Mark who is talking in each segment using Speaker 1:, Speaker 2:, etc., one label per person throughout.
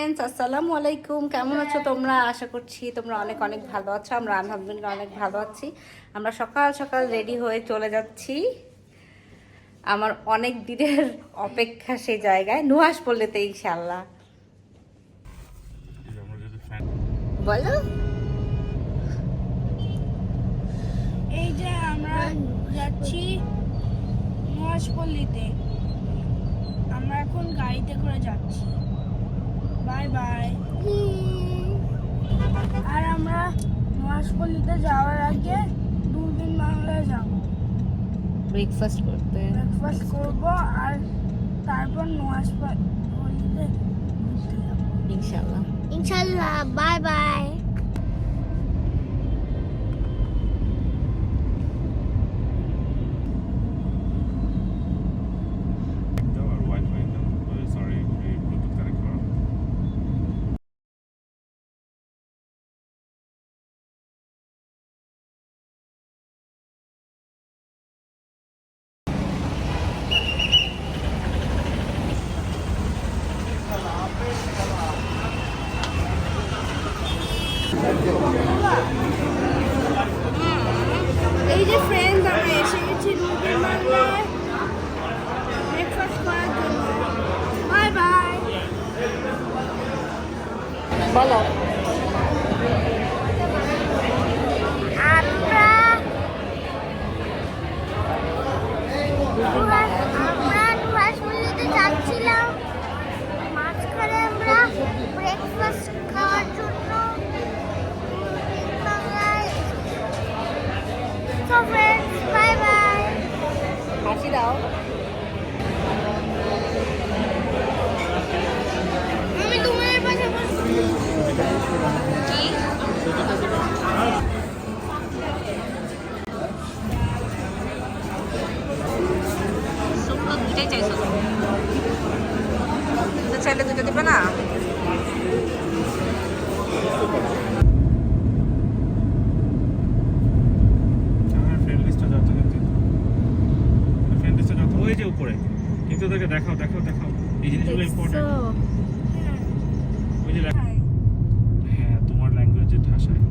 Speaker 1: Friends, আসসালামু আলাইকুম। কেমন আছো তোমরা? আশা করছি তোমরা অনেক অনেক ভালো আছো। আমরা আলহামদুলিল্লাহ অনেক ভালো আছি। আমরা সকাল সকাল রেডি হয়ে চলে যাচ্ছি আমার অনেক দিনের অপেক্ষা সেই জায়গায়, নুহাস পল্লীতে ইনশাআল্লাহ। বলো।
Speaker 2: এই যে আমরা যাচ্ছি নুহাসপল্লীতে। আমরা এখন গাড়িতে করে যাচ্ছি। Bye bye. আর আমরা নুহাসপল্লীতে যাওয়ার আগে দূরবীন বাংলায় যাব,
Speaker 1: ব্রেকফাস্ট করতে।
Speaker 2: ব্রেকফাস্ট করব আর তারপর নুহাসপল্লীতে ঘুরতে যাব
Speaker 1: ইনশাআল্লাহ।
Speaker 2: ইনশাআল্লাহ। Bye bye. এই যে ফ্রেন্ডস, আমরা এসে গেছি দূরবীন বাংলায় ব্রেকফাস্ট করার জন্য। Bye bye.
Speaker 1: বলো।
Speaker 2: আমরা নুহাসপল্লীতে যাচ্ছিলাম, মাঝখানে আমরা ব্রেকফাস্ট খাওয়ার জন্য বাংলায়। So friends, bye bye.
Speaker 1: হাসি দাও।
Speaker 2: আমি তোমার পাশে বসবো।
Speaker 1: দুটাই চাইছো তো, চাইলে দুটো দিবে না?
Speaker 3: উপরে কিন্তু তোকে দেখাও দেখাও দেখাও, এই জিনিসগুলো ইম্পর্টেন্ট। ওই যে হ্যাঁ, তোমার ল্যাঙ্গুয়েজের ভাষায়।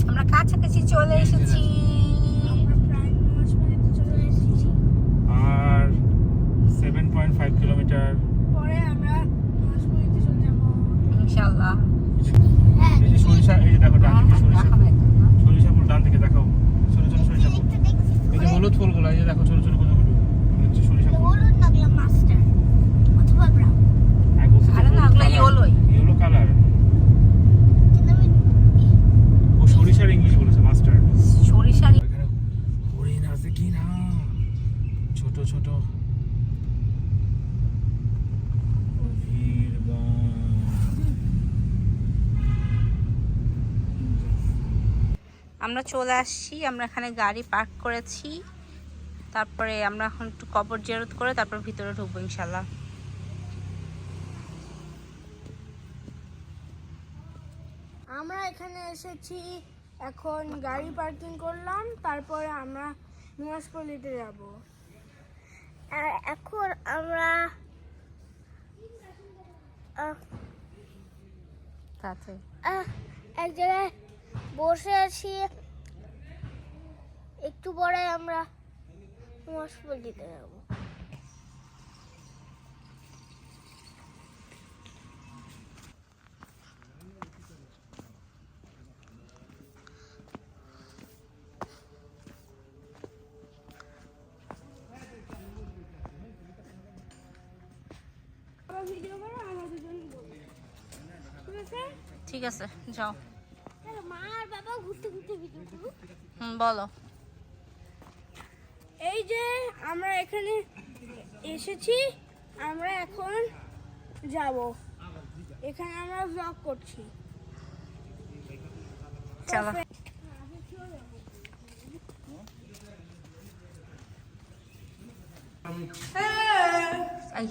Speaker 1: আমরা কাছাকাছি চলে এসেছি।
Speaker 2: আমরা প্রায় নুহাসপল্লীতে চলে এসেছি।
Speaker 3: আর 7.5 কিলোমিটার।
Speaker 2: পরে আমরা নুহাসপল্লীতে চলে যাবো
Speaker 1: ইনশাআল্লাহ।
Speaker 3: এই যে সরিষা, এই যে দেখো ডান দিকে সরিষা ফুল, সরিষা ফুল ডান দিকে দেখাও, ছোট ছোট সরিষা ফুল। এই যে হলুদ ফুলগুলো, এই যে দেখো ছোট ছোট কতগুলো হচ্ছে সরিষা ফুল।
Speaker 2: হলুদ লাগলো মাস্টার অথবা ব্রাউন।
Speaker 3: আর বলছি
Speaker 1: আরে না, ওগুলো ইয়েলোই।
Speaker 3: Yellow colour.
Speaker 2: কিন্তু আমি
Speaker 3: ও সরিষার ইংলিশ বলেছে মাস্টার্ড।
Speaker 1: সরিষার
Speaker 3: এখানে হরিণ আছে কি না, ছোট ছোট
Speaker 1: আমরা চলে আসছি। আমরা এখানে গাড়ি পার্ক করেছি। তারপরে আমরা এখন একটু কবর জিয়ারত করে তারপর ভিতরে ঢুকবো ইনশাআল্লাহ।
Speaker 2: আমরা এখানে এসেছি, এখন গাড়ি পার্কিং করলাম, তারপরে আমরা নুহাসপল্লীতে যাব। আর এখন আমরা
Speaker 1: তাতে
Speaker 2: এক জায়গায় বসে আছি। একটু পরে আমরা নুহাসপল্লীতে যাব। ভিডিও করো, আমরা দুজন বলবো, ঠিক আছে?
Speaker 1: ঠিক আছে, যাও।
Speaker 2: মা আর বাবা ঘুরতে ঘুরতে ভিডিও করবো।
Speaker 1: বলো।
Speaker 2: এই যে আমরা এখানে এসেছি, আমরা এখন যাব। এখানে আমরা ব্লগ করছি।
Speaker 1: চলো। এই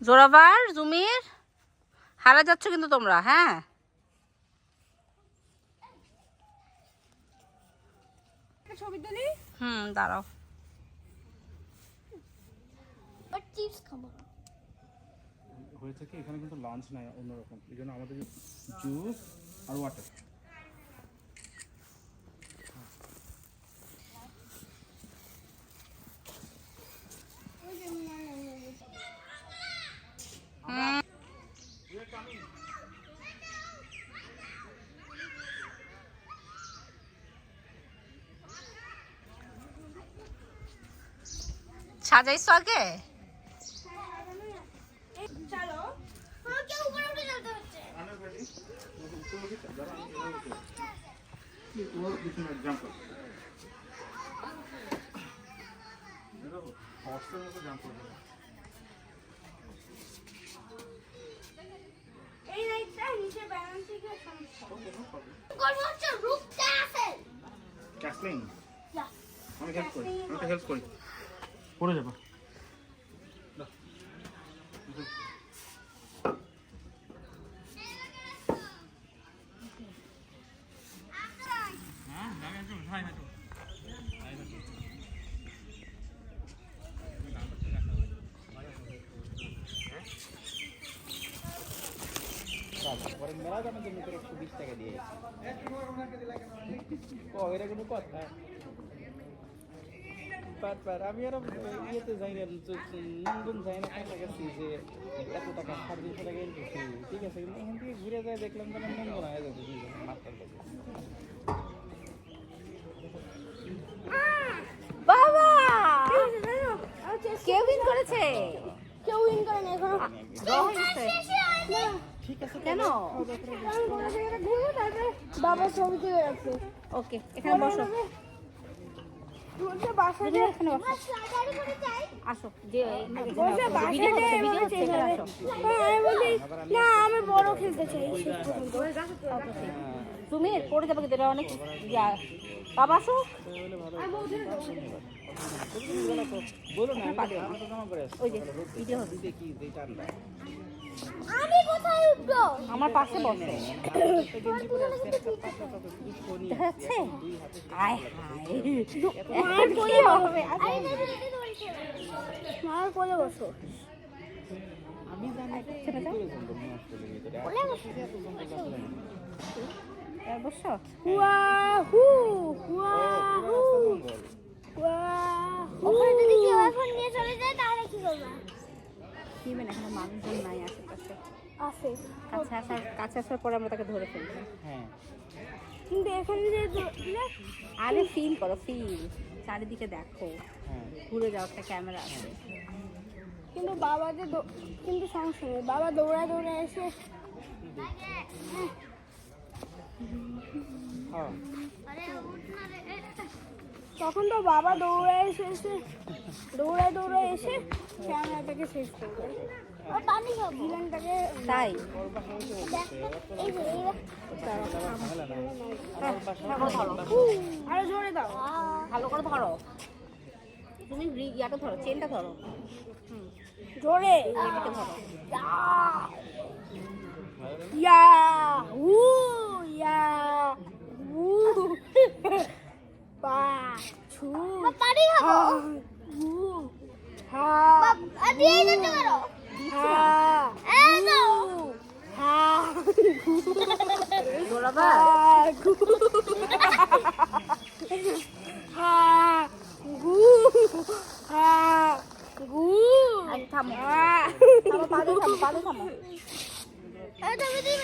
Speaker 1: জোরাবার জুমির হারা যাচ্ছ কিন্তু তোমরা, হ্যাঁ।
Speaker 2: ছবি তুলি।
Speaker 1: দাঁড়াও।
Speaker 2: চিপস খাবো।
Speaker 3: হয়েছে কি এখানে কিন্তু লাঞ্চ নাই অন্যরকম, এই জন্য আমাদের জুস আর ওয়াটার।
Speaker 1: সাজাইছো আগে?
Speaker 2: চলো। আমাকে উপরে উঠে যেতে হচ্ছে। এই লাইটটা নিচে ব্যালেন্সিং এর সমস্যা। কোন হচ্ছে রূপটা আছে।
Speaker 3: ক্যাসলিং। আমি হেল্প করি। পড়ে যাবো।
Speaker 4: মেলা দামের জন্য 120 টাকা দিয়ে এরা কোনো কথা আমি আর ইয়েতে যাই না, নন্দন যাই না, কাছাকাছি যে এত টাকা 350 টাকা এন্ট্রি ফি, ঠিক আছে, কিন্তু এখান থেকে ঘুরে যায় দেখলাম যেন নন্দন হয়ে যাচ্ছে মাস্টার কাছে।
Speaker 1: বাবা কে উইন করেছে?
Speaker 2: কেউ উইন করে না এখনো।
Speaker 4: ঠিক আছে
Speaker 1: কেন?
Speaker 2: বাবা ছবি তুলে রাখছে।
Speaker 1: ওকে, এখানে বসো।
Speaker 2: বাসায়
Speaker 1: এখানে বসো। আসো, যে
Speaker 2: বসে
Speaker 1: ভিডিও
Speaker 2: বাসায়
Speaker 1: ভিডিও হচ্ছে, এখানে আসো।
Speaker 2: আমি বলি না আমি বড় খেলতে চাই।
Speaker 1: তুমি পড়ে যাবে কিন্তু, এটা অনেক বাবা আসো।
Speaker 4: বলো না, আমি তো জমা করে আসছি।
Speaker 1: ওই যে ভিডিও হবে।
Speaker 4: দেখি যে ঠান্ডা
Speaker 2: আমি কোথায় উঠবো?
Speaker 1: আমার পাশে বসো। দেখা যাচ্ছে? আয় হায়,
Speaker 2: মার কোলে হবে। মার কোলে বসো।
Speaker 4: আমি জানি
Speaker 1: ছেড়ে দাও।
Speaker 2: কোলে বসো।
Speaker 1: বসো।
Speaker 2: ওয়াহু ওয়াহু ওয়াহু। ওখানে যদি কেউ এখন নিয়ে চলে যায় তাহলে কি করবে?
Speaker 1: কি মানে এখানে মানুষজন নাই আশেপাশে।
Speaker 2: আছে।
Speaker 1: কাছে আসার পরে আমরা তাকে ধরে ফেলবো।
Speaker 4: হ্যাঁ
Speaker 2: কিন্তু এখানে যে ধরলে
Speaker 1: আরে ফিল করো, ফিল চারিদিকে দেখো,
Speaker 4: হ্যাঁ
Speaker 1: ঘুরে যাও, একটা ক্যামেরা আছে।
Speaker 2: কিন্তু বাবা যে কিন্তু সমস্যা নেই, বাবা দৌড়ায় দৌড়ায় এসে
Speaker 4: হ্যাঁ
Speaker 2: তখন তো বাবা দৌড়ায় এসে ক্যামেরাটাকে শেষ করবে। ও পানি খাও ভিলেনটাকে
Speaker 1: তাই
Speaker 2: এই যে আরো জোরে দাও।
Speaker 1: ভালো করে ধরো, তুমি ইয়াটা ধরো, চেনটা ধরো,
Speaker 2: জোরে
Speaker 1: চেনটা ধরো।
Speaker 2: ইয়া উ ইয়া উ পা ছু পানি খাবো উ হা দিয়ে দিতে পারো হা এই দাও হা
Speaker 1: দৌড়াবা।
Speaker 2: হা গু হা গু
Speaker 1: আরে থামো,
Speaker 2: হা
Speaker 1: থামো, পাদে থামো, পাদে থামো।
Speaker 2: এটা আমি দিই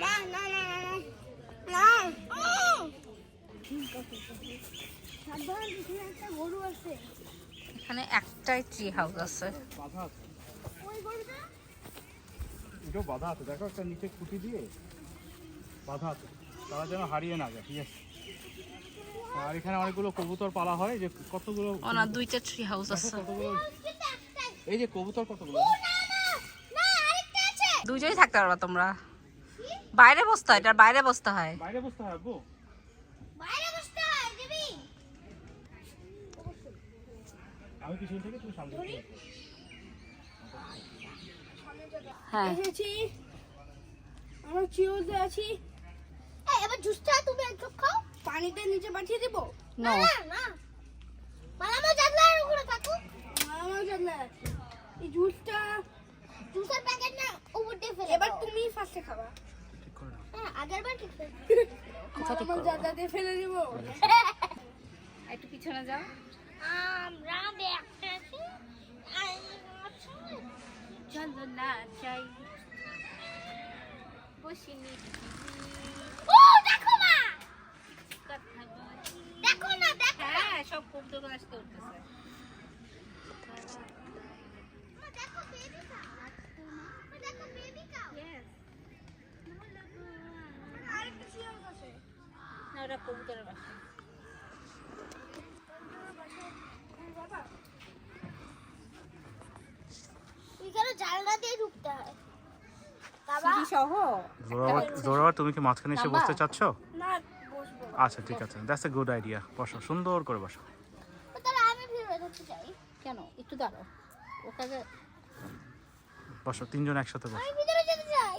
Speaker 2: না না না না সাবধান, এখানে একটা গরু আছে।
Speaker 1: এখানে একটাই ট্রি হাউস আছে।
Speaker 3: বাধা আছে,
Speaker 2: ওই গরুটা
Speaker 3: এটাও বাধা আছে, দেখো একটা নিচে খুঁটি দিয়ে বাধা আছে, তারা যেন হারিয়ে না যায়। ইয়েস, আর এখানে অনেকগুলো কবুতর পালা হয়, যে কতগুলো
Speaker 1: না, দুইটা ট্রি হাউস আছে।
Speaker 3: কতগুলো এই যে কবুতর কতগুলো।
Speaker 1: দুইটাই থাকতে পারবা তোমরা। বাইরে বসতে হয়, এটার বাইরে বসতে হয়।
Speaker 3: বাইরে বসতে হবে আব্বু? আমি পিছন থেকে, তুমি সামনে থেকে।
Speaker 1: হ্যাঁ,
Speaker 2: এসেছি, আমরা চিওতে আছি। এবার জুসটা তুমি একটু খাও, পানিতে নিচে পাঠিয়ে দিব।
Speaker 1: নো,
Speaker 2: না মালামা জানলার উপরে থাকো, মালামা জানলা। এই জুসটা, জুসের প্যাকেট না উপর দিয়ে ফেলে। এবার তুমি ফার্স্টে খাবা।
Speaker 3: ঠিক করে নাও।
Speaker 2: হ্যাঁ, আগেরবার ঠিক করে।
Speaker 1: কোথা ঠিক
Speaker 2: মালামা
Speaker 1: করবো?
Speaker 2: জানলা দিয়ে ফেলে দিব।
Speaker 1: একটু পিছনে যাও।
Speaker 2: আমরা দেখতেছি
Speaker 1: চলো না চাই বসিনি
Speaker 2: ও দেখো মা,
Speaker 1: কথা বলি।
Speaker 2: দেখো না, দেখো
Speaker 1: হ্যাঁ, সব কবুতর আসতে উঠতেছে।
Speaker 2: মা, দেখো বেবি কাউ, মা দেখো বেবি কাউ। আরেকটা চিয়ার আছে।
Speaker 1: না, ওটা কবুতরের বাসা।
Speaker 2: এখানে জানলা দিয়ে ঢুকতে হয় বাবা।
Speaker 1: সিঁড়ি সহ।
Speaker 3: জোরাবার, তুমি কি মাঝখানে এসে
Speaker 1: নাম্বার?
Speaker 3: বসতে চাচ্ছ?
Speaker 2: না বসবো,
Speaker 3: আচ্ছা ঠিক আছে, দ্যাটস এ গুড আইডিয়া। বসো, সুন্দর করে বসো।
Speaker 2: তাহলে আমি ভিড়ে ঢুকতে চাই।
Speaker 1: কেন, একটু দাঁড়াও। ওখানে
Speaker 3: বসো, তিনজন একসাথে বসো।
Speaker 2: আমি ভিতরে যেতে চাই।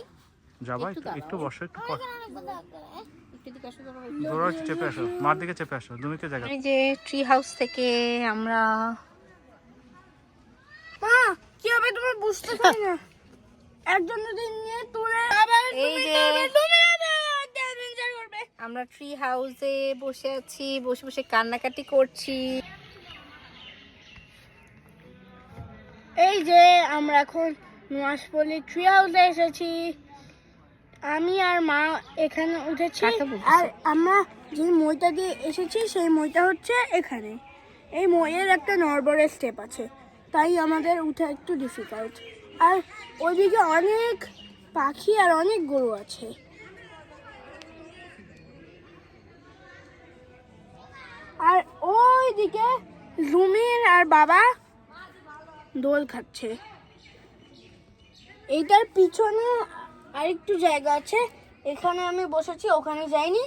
Speaker 3: যাবা,
Speaker 1: একটু
Speaker 3: একটু একটু
Speaker 1: দাঁড়াও।
Speaker 3: বসো, একটু
Speaker 2: আমার এখানে অনেক কথা আছে।
Speaker 1: একটু দিকে আসো।
Speaker 3: জোরাবার চেপে আসো, মার দিকে চেপে আসো, দুমিকে জায়গা।
Speaker 1: এই যে ট্রি হাউস থেকে আমরা
Speaker 2: মা কি হবে তুমি বুঝতে পারি না। একজন যদি নিয়ে তুলে আবার
Speaker 1: এই যে
Speaker 2: তুমি অ্যাডভেঞ্চার করবে।
Speaker 1: আমরা ট্রি হাউসে বসে আছি, বসে বসে কান্নাকাটি করছি।
Speaker 2: এই যে আমরা এখন নোয়াশপল্লি ট্রি হাউসে এসেছি। আমি আর মা এখানে উঠেছি।
Speaker 1: কাকে বলছো?
Speaker 2: আর আমরা যে মইটা দিয়ে এসেছি সেই মইটা হচ্ছে এখানে। এই মইয়ের একটা নড়বড়ের স্টেপ আছে, তাই আমাদের উঠা একটু ডিফিকাল্ট। আর ওইদিকে অনেক পাখি আর অনেক গরু আছে। আর ওইদিকে জুমিন আর বাবা দোল খাচ্ছে। এইটার পিছনে আরেকটু জায়গা আছে, এখানে আমি বসেছি, ওখানে যাইনি,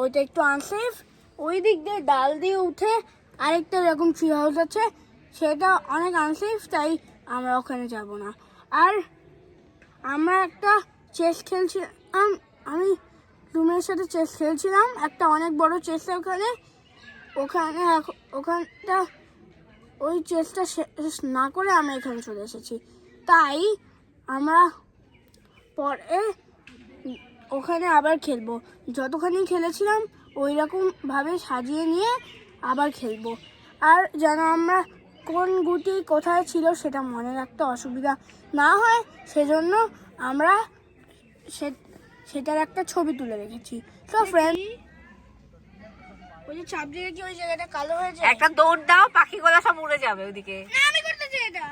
Speaker 2: ওইটা একটু আনসেফ। ওই দিক দিয়ে ডাল দিয়ে উঠে আরেকটা এরকম ট্রি হাউস আছে, সেটা অনেক আনসেফ, তাই আমরা ওখানে যাব না। আর আমরা একটা চেস খেলছিলাম, আমি রুমের সাথে চেস খেলছিলাম, একটা অনেক বড় চেস ওখানে ওখানটা ওই চেষ্টা শেষ না করে আমরা এখানে চলে এসেছি। তাই আমরা পরে ওখানে আবার খেলবো, যতখানি খেলেছিলাম ওই রকমভাবে সাজিয়ে নিয়ে আবার খেলবো। আর যেন আমরা কোন গুটি কোথায় ছিল সেটা মনে রাখতে অসুবিধা না হয়, সেজন্য আমরা সেটার একটা ছবি তুলে রেখেছি। তো ফ্রেন্ড, ওই যে চাপ দিয়ে কি ওই জায়গাটা কালো হয়ে যায়?
Speaker 1: একটা দৌড় দাও, পাখিগুলো সব উড়ে যাবে ওইদিকে।
Speaker 2: না, আমি করতে চাই এটা।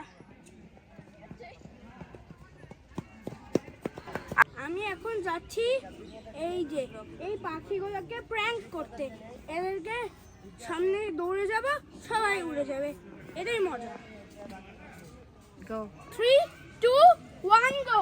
Speaker 2: আমি এখন যাচ্ছি এই যে এই পাখিগুলোকে প্র্যাঙ্ক করতে। এদেরকে সামনে দৌড়ে যাব, সবাই উড়ে যাবে, এটাই মজা।
Speaker 1: গো।
Speaker 2: 3, 2, 1 গো।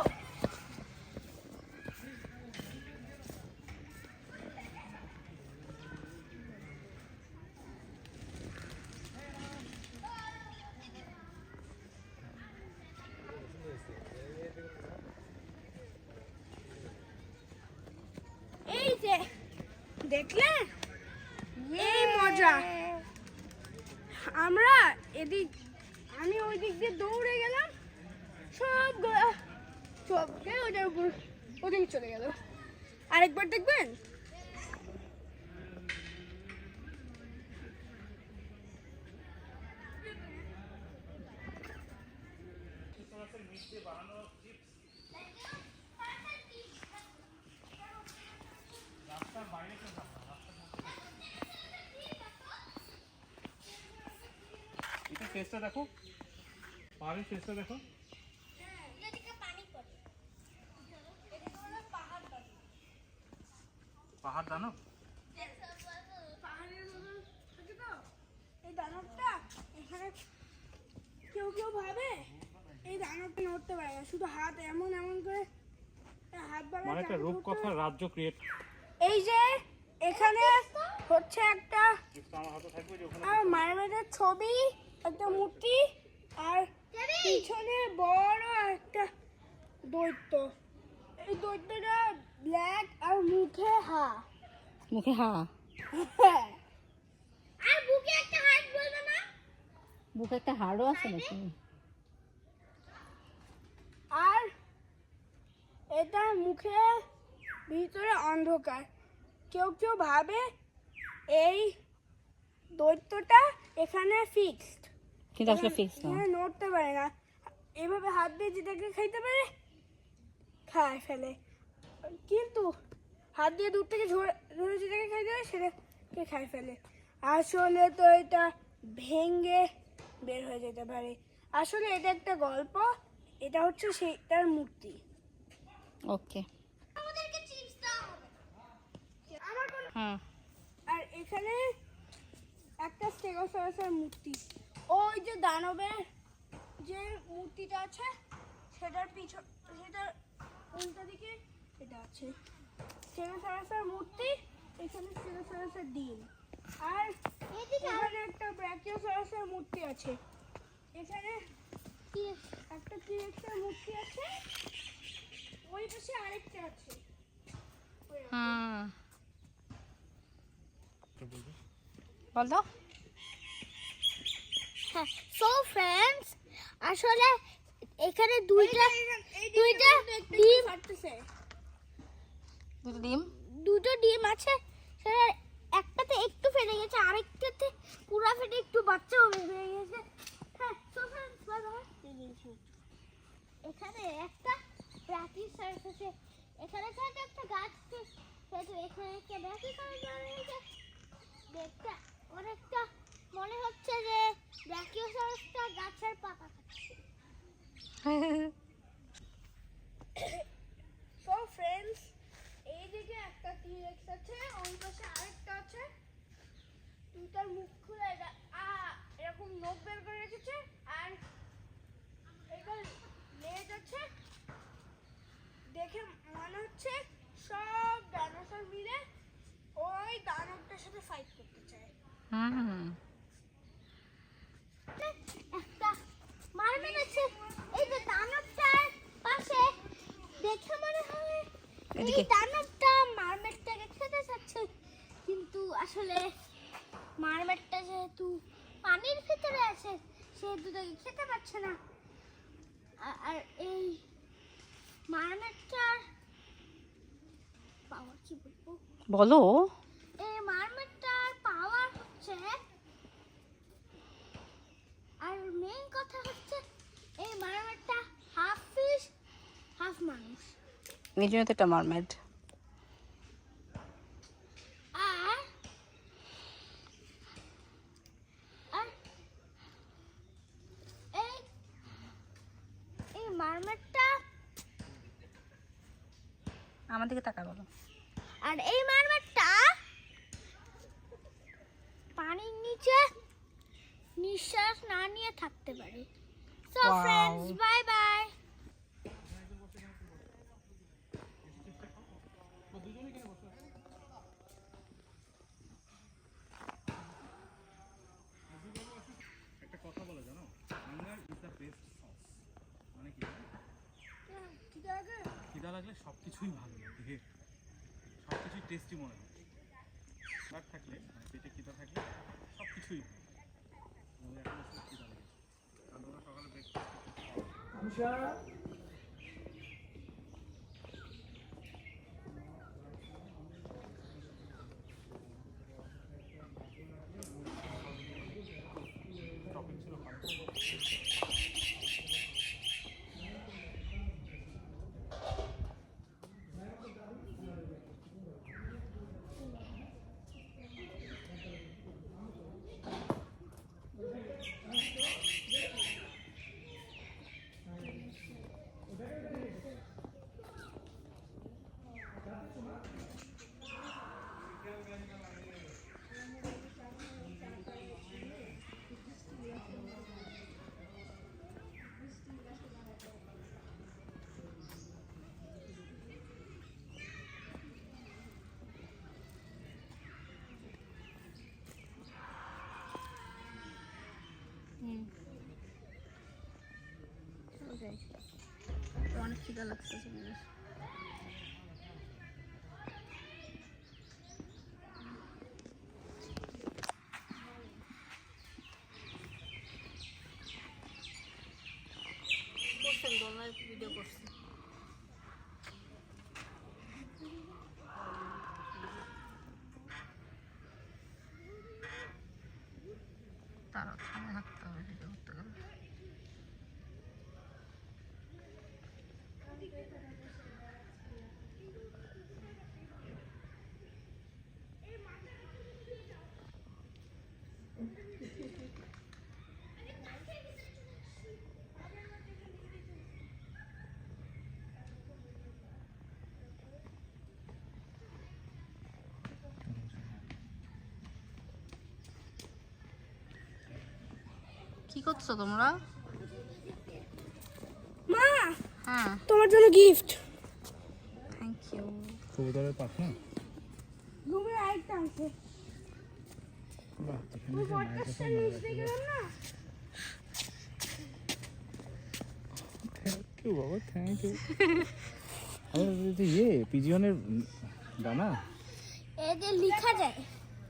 Speaker 2: এই যে দেখলে, এই মজা। আমরা আমি ওই দিক দিয়ে দৌড়ে গেলাম, সবকে ওটার উপর ওদিকে চলে গেল। আরেকবার দেখবেন।
Speaker 3: এটা ফেসটা দেখো, পাহাড়ের ফেসটা দেখো। পাহাড় জানো?
Speaker 2: পাহাড়ের কেউ ভাবে এই দানবটা নড়তে পারে না, শুধু হাত এমন এমন করে হাত বাড়ায়।
Speaker 3: মানে একটা রূপকথার রাজ্য ক্রিয়েট।
Speaker 2: এই যে এখানে হচ্ছে একটা
Speaker 3: আমার হাতে থাকবে যে ওখানে
Speaker 2: আর মারমেডের ছবি, একটা মূর্তি, আর পিছনে বড় একটা দৈত্য। এই দৈত্যটা ব্ল্যাক আর মুখে হা।
Speaker 1: মুখে হা,
Speaker 2: আর বুকে একটা হাত বলবে না?
Speaker 1: বুকে একটা হাড়ও আছে নাকি?
Speaker 2: আর এটা মুখে ভিতরে অন্ধকার। কেউ কেউ ভাবে এই দৈত্যটা এখানে ফিক্সড,
Speaker 1: কিন্তু আসলে ফিক্স না।
Speaker 2: এখানে নড়তে পারে না। এভাবে হাত দিয়ে যেটাকে খাইতে পারে খায় ফেলে, কিন্তু হাত দিয়ে দূর থেকে ধরে যেটাকে খাইতে পারে সেটাকে খায় ফেলে। আসলে তো এটা ভেঙে বের হয়ে যেতে পারে। আসলে এটা একটা গল্প, এটা হচ্ছে সেটার মূর্তি।
Speaker 1: ওকে।
Speaker 2: আমাদেরকে চিপস দাও হবে। আমার কোনো
Speaker 1: হুম।
Speaker 2: আর এখানে একটা স্টেগোসরাসের মূর্তি। ওই যে দানবের যে মূর্তিটা আছে সেটার সেটার উল্টো দিকে এটা আছে স্টেগোসরাসের মূর্তি। এখানে স্টেগোসরাসের ডিম। আর এখানে একটা ব্রাকিওসরাসের মূর্তি আছে। এখানে একটা টি-রেক্সের মূর্তি আছে। ওই পাশে আরেকটা আছে।
Speaker 1: হুম, বলো।
Speaker 2: সো ফ্রেন্ডস, আসলে এখানে দুইটা ডিম ফাটতেছে। দুটো ডিম আছে, সেটা একটাতে একটু ফেটে গেছে, আরেকটাতে পুরো ফেটে একটু বাচ্চা হয়ে গেছে। হ্যাঁ, সো ফ্রেন্ডস, বাই বাই। এখানে একটা ব্রাকিওসারাস আছে। এখানে থাকে একটা গাছ, সেটা এখানে একটা ব্রাকিওসারাস আছে। দেখতে অনেকটা মনে হচ্ছে যে ব্রাকিওসারাসটা গাছের পাতা খাচ্ছে। সো ফ্রেন্ডস, এইদিকে একটা টি-রেক্স আছে, ওই পাশে আরেকটা আছে। দুটার মুখ খুলে এরকম নখ বের করে রেখেছে, আর এটার লেজ আছে। দেখে মনে হচ্ছে সব ডাইনোসর মিলে ওই দানবটার সাথে ফাইট করতে চায়।
Speaker 1: হুম।
Speaker 2: একটা মারমেড আছে এই যে দানবটার পাশে। দেখে মনে হয় এই
Speaker 1: এদিকে।
Speaker 2: দানবটা মারমেডটাকে খেতে চাচ্ছে, কিন্তু আসলে মারমেডটা যেহেতু পানির ভিতরে আছে সেহেতু তাকে খেতে পারছে না। আর এই মারমেডটার পাওয়ার কি বলবো,
Speaker 1: বলো।
Speaker 2: এই মারমেডটার পাওয়ার হচ্ছে, আর মেইন কথা হচ্ছে এই মারমেডটা হাফ ফিশ হাফ মানুষ।
Speaker 1: এই জন্য তো এটা মারমেড।
Speaker 2: আর আর এই মারমেডটা,
Speaker 1: আমার দিকে তাকা বলো।
Speaker 2: আর এই মারমেডটা পানির নিচে নিঃশ্বাস না নিয়ে থাকতে পারে। So
Speaker 1: Wow.
Speaker 2: Friends, bye bye.
Speaker 3: একটা কথা বলে জানো, hunger is the best sauce. মানে কি খিদা লাগলে সবকিছুই ভালো লাগে, সবকিছুই টেস্টি মনে হয়। খিদা থাকলে মানে পেটে খিদা থাকলে সবকিছুই ভালো। আমাদের এখন আসলে খিদা লেগেছে, কারণ তোমরা সকালে ব্রেকফাস্ট টপিক ছিল
Speaker 1: অনেক খিদা লাগছে। ভিডিও করছি। তারা সামনে থাকতে হবে ভিডিও করতে গেলে। কি করছো তোমরা?
Speaker 2: মা,
Speaker 1: হ্যাঁ,
Speaker 2: তোমার জন্য গিফট।
Speaker 1: Thank you.
Speaker 3: কবুতরের পাখনা।
Speaker 2: ঘুমের আরেকটা আছে।
Speaker 3: বাহ,
Speaker 2: তুমি পডকাস্টটা নিতে গেলাম না?
Speaker 3: থ্যাংক ইউ বাবা, থ্যাংক ইউ। আমাদের ইয়ে পিজিয়নের দানা,
Speaker 2: এতে লেখা যায়।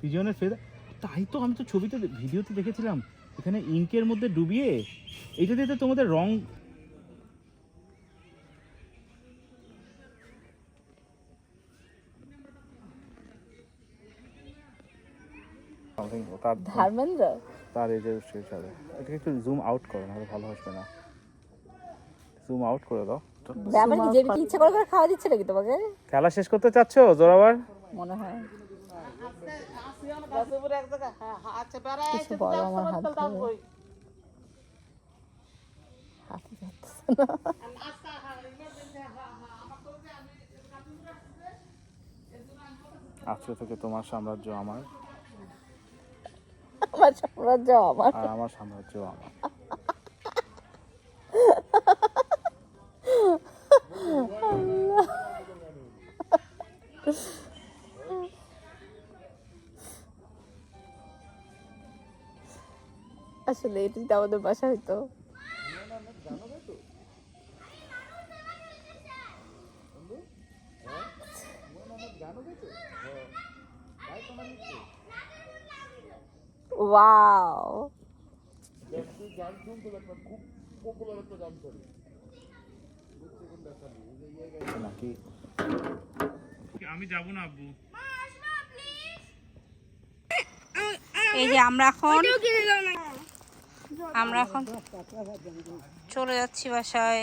Speaker 3: পিজিয়নের ফেদা। তাই তো, আমি তো ছবিতে ভিডিওতে দেখেছিলাম এখানে ইঙ্কের মধ্যে ডুবিয়ে এটা দিয়ে তো তোমাদের রং।
Speaker 1: ধর্মেন্দ্র
Speaker 3: তার এই যে সাথে এটাকে একটু জুম আউট করো, নাহলে ভালো আসবে না। জুম আউট করে দাও।
Speaker 1: ব্যাপারে কি জেবি কি ইচ্ছা করে খাওয়া দিচ্ছে নাকি তোমাকে?
Speaker 3: খেলা শেষ করতে চাচ্ছো জোরাবার?
Speaker 1: মনে হয় কিছু বড় আমার হাত ধরে। হাতে যাচ্ছে না।
Speaker 3: আজকে থেকে তোমার সাম্রাজ্য আমার,
Speaker 1: আমার সাম্রাজ্য আমার।
Speaker 3: আর আমার সাম্রাজ্য আমার।
Speaker 1: আসলে এটা যদি আমাদের বাসা হইতো। ওয়াও,
Speaker 3: নাকি আমি যাব না আব্বু।
Speaker 1: এই যে আমরা এখন চলে যাচ্ছি বাসায়।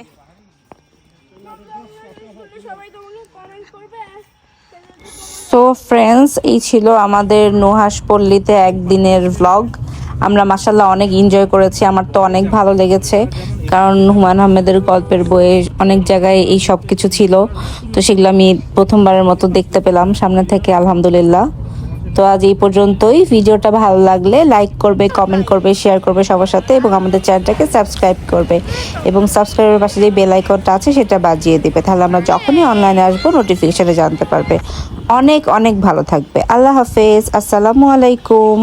Speaker 2: সবাই তোমাকে কমেন্ট করবে।
Speaker 1: সো ফ্রেন্ডস, এই ছিল আমাদের নুহাশপল্লীতে একদিনের ভ্লগ। আমরা মাশাআল্লাহ অনেক এনজয় করেছি। আমার তো অনেক ভালো লেগেছে, কারণ হুমায়ুন আহমেদের গল্পের বইয়ে অনেক জায়গায় এই সব কিছু ছিল, তো সেগুলো আমি প্রথমবারের মতো দেখতে পেলাম সামনে থেকে, আলহামদুলিল্লাহ। তো আজ এই পর্যন্তই। ভিডিওটা ভালো লাগলে লাইক করবে, কমেন্ট করবে, শেয়ার করবে সবার সাথে, এবং আমাদের চ্যানেলটাকে সাবস্ক্রাইব করবে, এবং সাবস্ক্রাইবের পাশে যে বেল আইকনটা আছে সেটা বাজিয়ে দিবে, তাহলে আমরা যখনই অনলাইনে আসবো নোটিফিকেশনে জানতে পারবে। অনেক অনেক ভালো থাকবে। আল্লাহ হাফেজ, আসসালামু আলাইকুম।